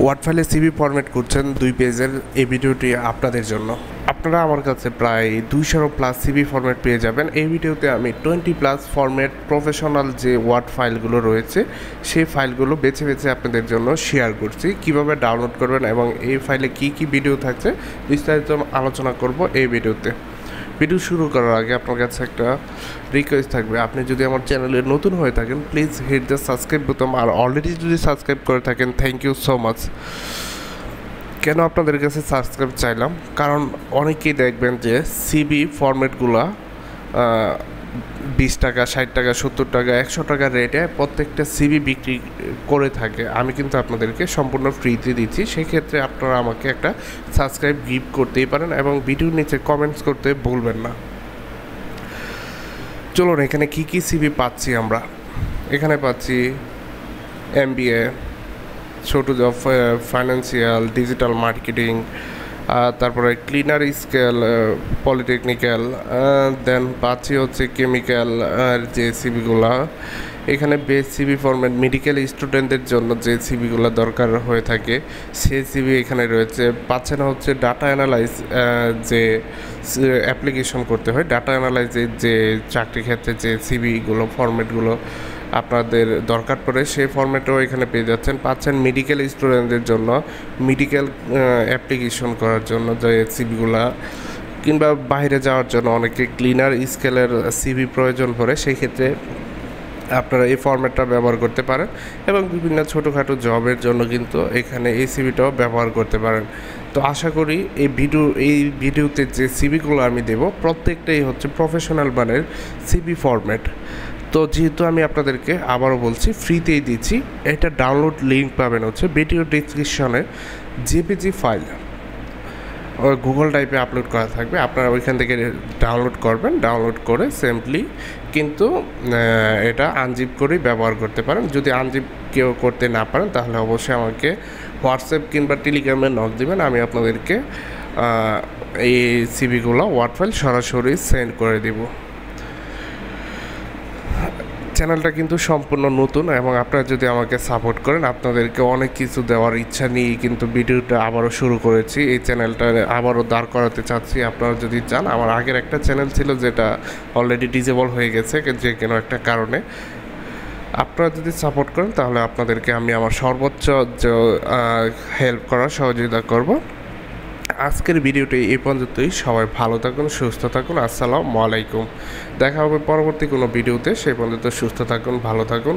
Word ফাইলে CV format করছেন 2 পেজের এই ভিডিওটি আপনাদের জন্য। আপনারা আমার কাছে প্রায় 200+ সিভি ফরম্যাট পেয়ে যাবেন। এই ভিডিওতে আমি 20+ ফরম্যাট প্রফেশনাল যে ওয়ার্ড ফাইলগুলো রয়েছে সেই ফাইলগুলো বেছে বেছে আপনাদের জন্য শেয়ার করছি, কিভাবে ডাউনলোড করবেন এবং এই ফাইলে কি কি ভিডিও থাকছে বিস্তারিত আলোচনা করব এই ভিডিওতে। ভিডিও শুরু করার আগে আপনার কাছে একটা রিকোয়েস্ট থাকবে, আপনি যদি আমার চ্যানেলে নতুন হয়ে থাকেন প্লিজ হিট দ্য সাবস্ক্রাইব বোতাম, আর অলরেডি যদি সাবস্ক্রাইব করে থাকেন থ্যাংক ইউ সো মাচ। কেন আপনাদের কাছে সাবস্ক্রাইব চাইলাম, কারণ অনেকেই দেখবেন যে সিবি ফরম্যাটগুলো 20 টাকা, 60 টাকা, 70 টাকা, 100 টাকা রেটে প্রত্যেকটা সিবি বিক্রি করে থাকে। আমি কিন্তু আপনাদেরকে সম্পূর্ণ ফ্রিতে দিচ্ছি, সেক্ষেত্রে আপনারা আমাকে একটা সাবস্ক্রাইব গিফট করতেই পারেন এবং ভিডিওর নিচে কমেন্টস করতে ভুলবেন না। চলুন এখানে কি কি সিবি পাচ্ছি আমরা। এখানে পাচ্ছি MBA, ছোট জব, ফাইন্যান্সিয়াল, ডিজিটাল মার্কেটিং, তারপরে ক্লিনার স্কেল, পলিটেকনিক্যাল, দেন পাচ্ছি হচ্ছে কেমিক্যাল আর যে সিবিগুলা। এখানে বেস সিবি ফরম্যাট মেডিকেল স্টুডেন্টদের জন্য যে সিবিগুলো দরকার হয়ে থাকে সেই সিবি এখানে রয়েছে। পাচ্ছেন হচ্ছে ডাটা অ্যানালাইজ, যে অ্যাপ্লিকেশন করতে হয় ডাটা অ্যানালাইজের যে চাকরি ক্ষেত্রে যে সিবিগুলো ফরম্যাটগুলো আপনাদের দরকার পড়ে সেই ফরম্যাটও এখানে পেয়ে যাচ্ছেন। পাচ্ছেন মেডিকেল স্টুডেন্টদের জন্য মেডিকেল অ্যাপ্লিকেশন করার জন্য যে সিবিগুলা, কিংবা বাইরে যাওয়ার জন্য অনেকে ক্লিনার স্কেলের সিবি প্রয়োজন পড়ে, সেই ক্ষেত্রে আপনারা এই ফরম্যাটটা ব্যবহার করতে পারেন এবং বিভিন্ন ছোটোখাটো জবের জন্য কিন্তু এখানে এই সিবিটাও ব্যবহার করতে পারেন। তো আশা করি এই ভিডিওতে যে সিবিগুলো আমি দেব প্রত্যেকটাই হচ্ছে প্রফেশনাল মানের সিবি ফরম্যাট। তো যেহেতু আমি আপনাদেরকে আবারও বলছি ফ্রিতেই দিচ্ছি, এটা ডাউনলোড লিঙ্ক পাবেন হচ্ছে ভিডিও ডিসক্রিপশনে। জেপিজি ফাইল গুগল টাইপে আপলোড করা থাকবে, আপনারা ওইখান থেকে ডাউনলোড করবেন। ডাউনলোড করে সিম্পলি কিন্তু এটা আনজিপ করেই ব্যবহার করতে পারেন। যদি আনজিপ কেউ করতে না পারেন তাহলে অবশ্যই আমাকে হোয়াটসঅ্যাপ কিংবা টেলিগ্রামে নক দিবেন, আমি আপনাদেরকে এই সিবিগুলো ওয়ার্ড ফাইল সরাসরি সেন্ড করে দেব। চ্যানেলটা কিন্তু সম্পূর্ণ নতুন এবং আপনারা যদি আমাকে সাপোর্ট করেন আপনাদেরকে অনেক কিছু দেওয়ার ইচ্ছা নিয়েই কিন্তু ভিডিওটা আবারও শুরু করেছি। এই চ্যানেলটা আবারও দাঁড় করাতে চাচ্ছি। আপনারা যদি চান, আমার আগের একটা চ্যানেল ছিল যেটা অলরেডি ডিজেবল হয়ে গেছে যে কোনো একটা কারণে, আপনারা যদি সাপোর্ট করেন তাহলে আপনাদেরকে আমি আমার সর্বোচ্চ হেল্প করার সহযোগিতা করব। আজকের ভিডিওটি এই পর্যন্তই। সবাই ভালো থাকুন, সুস্থ থাকুন। আসসালামু আলাইকুম। দেখা হবে পরবর্তী কোনো ভিডিওতে। সেই পর্যন্ত সুস্থ থাকুন, ভালো থাকুন।